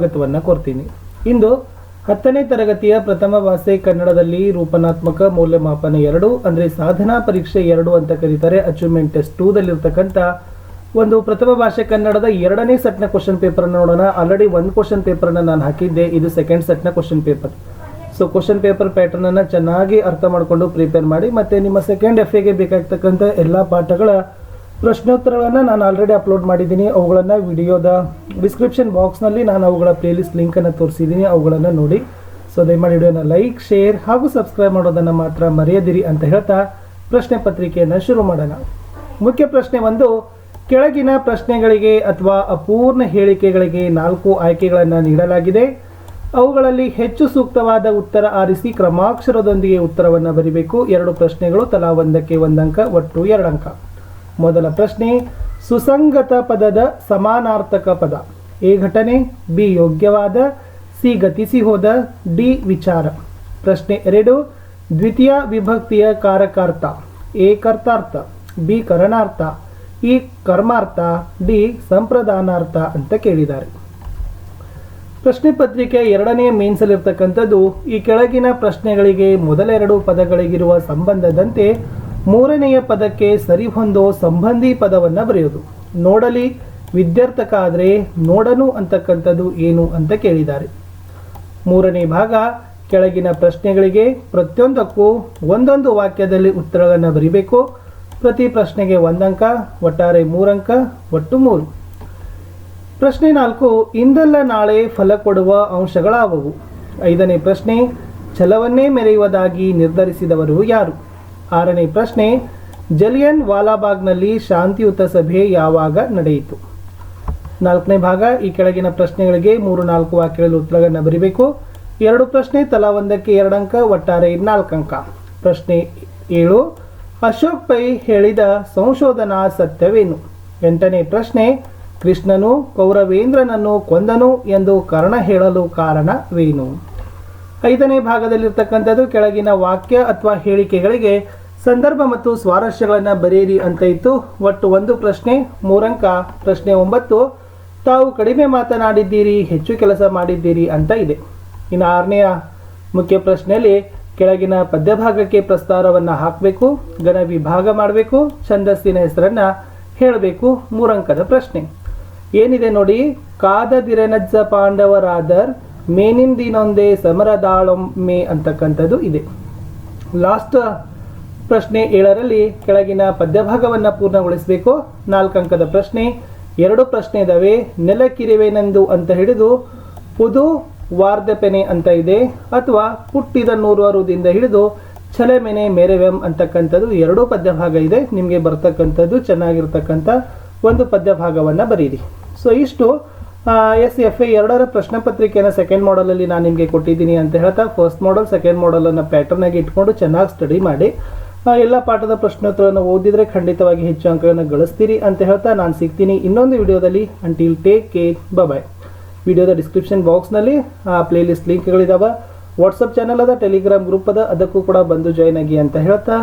ಸ್ವಾಗತವನ್ನು ಕೋರ್ತೀನಿ. ಇಂದು 10ನೇ ತರಗತಿಯ ಪ್ರಥಮ ಭಾಷೆ ಕನ್ನಡದಲ್ಲಿ ರೂಪನಾತ್ಮಕ ಮೌಲ್ಯಮಾಪನ 2 ಅಂದರೆ ಸಾಧನಾ ಪರೀಕ್ಷೆ 2 ಅಂತ ಕರೀತಾರೆ. ಅಚೀವ್ಮೆಂಟ್ ಟೆಸ್ಟ್ 2 ದಲ್ಲಿರ್ತಕ್ಕಂಥ ಒಂದು ಪ್ರಥಮ ಭಾಷೆ ಕನ್ನಡದ 2ನೇ ಸೆಟ್ನ ಕ್ವಶನ್ ಪೇಪರ್ ನೋಡೋಣ. ಆಲ್ರೆಡಿ ಒಂದು ಕ್ವಶನ್ ಪೇಪರ್ನ ನಾನು ಹಾಕಿದ್ದೆ, ಇದು ಸೆಕೆಂಡ್ ಸೆಟ್ನ question paper. So question paper ಪ್ಯಾಟರ್ನನ್ನು ಚೆನ್ನಾಗಿ ಅರ್ಥ ಮಾಡಿಕೊಂಡು ಪ್ರಿಪೇರ್ ಮಾಡಿ, ಮತ್ತು ನಿಮ್ಮ ಸೆಕೆಂಡ್ FAಗೆ ಬೇಕಾಗ್ತಕ್ಕಂಥ ಎಲ್ಲ ಪಾಠಗಳ ಪ್ರಶ್ನೋತ್ತರಗಳನ್ನು ನಾನು ಆಲ್ರೆಡಿ ಅಪ್ಲೋಡ್ ಮಾಡಿದ್ದೀನಿ. ಅವುಗಳನ್ನು ವಿಡಿಯೋದ ಡಿಸ್ಕ್ರಿಪ್ಷನ್ ಬಾಕ್ಸ್ನಲ್ಲಿ ನಾನು ಅವುಗಳ ಪ್ಲೇಲಿಸ್ಟ್ ಲಿಂಕನ್ನು ತೋರಿಸಿದ್ದೀನಿ, ಅವುಗಳನ್ನು ನೋಡಿ. ಸೊ ದಯಮಾಡಿ ವಿಡಿಯೋನ ಲೈಕ್, ಶೇರ್ ಹಾಗೂ ಸಬ್ಸ್ಕ್ರೈಬ್ ಮಾಡೋದನ್ನು ಮಾತ್ರ ಮರೆಯದಿರಿ ಅಂತ ಹೇಳ್ತಾ ಪ್ರಶ್ನೆ ಪತ್ರಿಕೆಯನ್ನು ಶುರು ಮಾಡೋಣ. ಮುಖ್ಯ ಪ್ರಶ್ನೆ 1, ಕೆಳಗಿನ ಪ್ರಶ್ನೆಗಳಿಗೆ ಅಥವಾ ಅಪೂರ್ಣ ಹೇಳಿಕೆಗಳಿಗೆ 4 ಆಯ್ಕೆಗಳನ್ನು ನೀಡಲಾಗಿದೆ. ಅವುಗಳಲ್ಲಿ ಹೆಚ್ಚು ಸೂಕ್ತವಾದ ಉತ್ತರ ಆರಿಸಿ ಕ್ರಮಾಕ್ಷರದೊಂದಿಗೆ ಉತ್ತರವನ್ನು ಬರೀಬೇಕು. 2 ಪ್ರಶ್ನೆಗಳು, ತಲಾ ಒಂದಕ್ಕೆ 1 ಅಂಕ, ಒಟ್ಟು 2 ಅಂಕ. ಮೊದಲ ಪ್ರಶ್ನೆ, ಸುಸಂಗತ ಪದದ ಸಮಾನಾರ್ಥಕ ಪದ. ಎ ಘಟನೆ, ಬಿ ಯೋಗ್ಯವಾದ, ಸಿ ಗತಿಸಿ ಹೋದ, ಡಿ ವಿಚಾರ. ಪ್ರಶ್ನೆ 2, ದ್ವಿತೀಯ ವಿಭಕ್ತಿಯ ಕಾರಕಾರ್ಥ. ಎ ಕರ್ತಾರ್ಥ, ಬಿ ಕರಣಾರ್ಥ, ಇ ಕರ್ಮಾರ್ಥ, ಡಿ ಸಂಪ್ರದಾನಾರ್ಥ ಅಂತ ಕೇಳಿದ್ದಾರೆ. ಪ್ರಶ್ನೆ ಪತ್ರಿಕೆ 2ನೇ ಮೇನ್ಸಲ್ಲಿರ್ತಕ್ಕಂಥದ್ದು ಈ ಕೆಳಗಿನ ಪ್ರಶ್ನೆಗಳಿಗೆ ಮೊದಲ 2 ಪದಗಳಿಗಿರುವ ಸಂಬಂಧದಂತೆ 3ನೆಯ ಪದಕ್ಕೆ ಸರಿಹೊಂದೋ ಸಂಬಂಧಿ ಪದವನ್ನು ಬರೆಯೋದು. ನೋಡಲಿ ವಿದ್ಯಾರ್ಥಕ ಆದರೆ ನೋಡನು ಅಂತಕ್ಕಂಥದ್ದು ಏನು ಅಂತ ಕೇಳಿದ್ದಾರೆ. 3ನೇ ಭಾಗ, ಕೆಳಗಿನ ಪ್ರಶ್ನೆಗಳಿಗೆ ಪ್ರತಿಯೊಂದಕ್ಕೂ ಒಂದೊಂದು ವಾಕ್ಯದಲ್ಲಿ ಉತ್ತರಗಳನ್ನು ಬರೀಬೇಕು. ಪ್ರತಿ ಪ್ರಶ್ನೆಗೆ 1 ಅಂಕ, ಒಟ್ಟಾರೆ 3 ಅಂಕ, ಒಟ್ಟು 3. ಪ್ರಶ್ನೆ 4, ಇಂದಲ್ಲ ನಾಳೆ ಫಲ ಕೊಡುವ ಅಂಶಗಳಾವುವು. 5ನೇ ಪ್ರಶ್ನೆ, ಛಲವನ್ನೇ ಮೆರೆಯುವುದಾಗಿ ನಿರ್ಧರಿಸಿದವರು ಯಾರು. 6ನೇ ಪ್ರಶ್ನೆ, ಜಲಿಯನ್ ವಾಲಾಬಾಗ್ನಲ್ಲಿ ಶಾಂತಿಯುತ ಸಭೆ ಯಾವಾಗ ನಡೆಯಿತು. 4ನೇ ಭಾಗ, ಈ ಕೆಳಗಿನ ಪ್ರಶ್ನೆಗಳಿಗೆ 3-4 ವಾಕ್ಯಗಳಲ್ಲಿ ಉತ್ತರಗಳನ್ನು ಬರೀಬೇಕು. 2 ಪ್ರಶ್ನೆ, ತಲಾ ಒಂದಕ್ಕೆ 2 ಅಂಕ, ಒಟ್ಟಾರೆ 4 ಅಂಕ. ಪ್ರಶ್ನೆ 7, ಅಶೋಕ್ ಪೈ ಹೇಳಿದ ಸಂಶೋಧನಾ ಸತ್ಯವೇನು. 8ನೇ ಪ್ರಶ್ನೆ, ಕೃಷ್ಣನು ಕೌರವೇಂದ್ರನನ್ನು ಕೊಂದನು ಎಂದು ಕರ್ಣ ಹೇಳಲು ಕಾರಣವೇನು. 5ನೇ ಭಾಗದಲ್ಲಿರ್ತಕ್ಕಂಥದ್ದು ಕೆಳಗಿನ ವಾಕ್ಯ ಅಥವಾ ಹೇಳಿಕೆಗಳಿಗೆ ಸಂದರ್ಭ ಮತ್ತು ಸ್ವಾರಸ್ಯಗಳನ್ನು ಬರೆಯಿರಿ ಅಂತ ಇತ್ತು. ಒಟ್ಟು 1 ಪ್ರಶ್ನೆ, 3 ಅಂಕ. ಪ್ರಶ್ನೆ 9, ತಾವು ಕಡಿಮೆ ಮಾತನಾಡಿದ್ದೀರಿ, ಹೆಚ್ಚು ಕೆಲಸ ಮಾಡಿದ್ದೀರಿ ಅಂತ ಇದೆ. ಇನ್ನು 6ನೆಯ ಮುಖ್ಯ ಪ್ರಶ್ನೆಯಲ್ಲಿ ಕೆಳಗಿನ ಪದ್ಯಭಾಗಕ್ಕೆ ಪ್ರಸ್ತಾರವನ್ನು ಹಾಕಬೇಕು, ಗಣ ವಿಭಾಗ ಮಾಡಬೇಕು, ಛಂದಸ್ಸಿನ ಹೆಸರನ್ನು ಹೇಳಬೇಕು. 3 ಅಂಕದ ಪ್ರಶ್ನೆ ಏನಿದೆ ನೋಡಿ, ಕಾದದಿರೆನಜ್ಜ ಪಾಂಡವರಾದರ್ ಮೇನಿಂದಿನೊಂದೇ ಸಮರದಾಳೊಮ್ಮೆ ಅಂತಕ್ಕಂಥದ್ದು ಇದೆ. ಲಾಸ್ಟ್ ಪ್ರಶ್ನೆ 7ರಲ್ಲಿ ಕೆಳಗಿನ ಪದ್ಯಭಾಗವನ್ನು ಪೂರ್ಣಗೊಳಿಸಬೇಕು. 4 ಅಂಕದ ಪ್ರಶ್ನೆ. 2 ಪ್ರಶ್ನೆ ಇದ್ದಾವೆ. ನೆಲಕಿರಿವೆನೆಂದು ಅಂತ ಹಿಡಿದು ಪುದು ವಾರ್ಧಪೆನೆ ಅಂತ ಇದೆ, ಅಥವಾ ಹುಟ್ಟಿದ ನೂರ್ವರುದಿಂದ ಹಿಡಿದು ಛಲೆಮೆನೆ ಮೆರೆವೆಂ ಅಂತಕ್ಕಂಥದ್ದು 2 ಪದ್ಯಭಾಗ ಇದೆ. ನಿಮಗೆ ಬರ್ತಕ್ಕಂಥದ್ದು ಚೆನ್ನಾಗಿರ್ತಕ್ಕಂಥ ಒಂದು ಪದ್ಯಭಾಗವನ್ನು ಬರೀರಿ. ಸೊ ಇಷ್ಟು SFA 2ರ ಪ್ರಶ್ನೆ ಪತ್ರಿಕೆಯನ್ನು ಸೆಕೆಂಡ್ ಮಾಡಲಲ್ಲಿ ನಾನು ನಿಮಗೆ ಕೊಟ್ಟಿದ್ದೀನಿ ಅಂತ ಹೇಳ್ತಾ, ಫಸ್ಟ್ ಮಾಡಲ್ ಸೆಕೆಂಡ್ ಮಾಡಲನ್ನು ಪ್ಯಾಟರ್ನಾಗಿ ಇಟ್ಕೊಂಡು ಚೆನ್ನಾಗಿ ಸ್ಟಡಿ ಮಾಡಿ ಎಲ್ಲ ಪಾಠದ ಪ್ರಶ್ನೋತ್ತರವನ್ನು ಓದಿದರೆ ಖಂಡಿತವಾಗಿ ಹೆಚ್ಚು ಅಂಕಗಳನ್ನು ಗಳಿಸ್ತೀರಿ ಅಂತ ಹೇಳ್ತಾ ನಾನು ಸಿಗ್ತೀನಿ ಇನ್ನೊಂದು ವಿಡಿಯೋದಲ್ಲಿ. ಅಂಟಿಲ್ ಟೇಕ್ ಕೇರ್, ಬಾಯ್. ವಿಡಿಯೋದ ಡಿಸ್ಕ್ರಿಪ್ಷನ್ ಬಾಕ್ಸ್ನಲ್ಲಿ ಪ್ಲೇಲಿಸ್ಟ್ ಲಿಂಕ್ಗಳಿದಾವೆ. ವಾಟ್ಸಪ್ ಚಾನಲ್ ಅದ, ಟೆಲಿಗ್ರಾಮ್ ಗ್ರೂಪ್ ಅದ, ಅದಕ್ಕೂ ಕೂಡ ಬಂದು ಜಾಯ್ನ್ ಆಗಿ ಅಂತ ಹೇಳ್ತಾ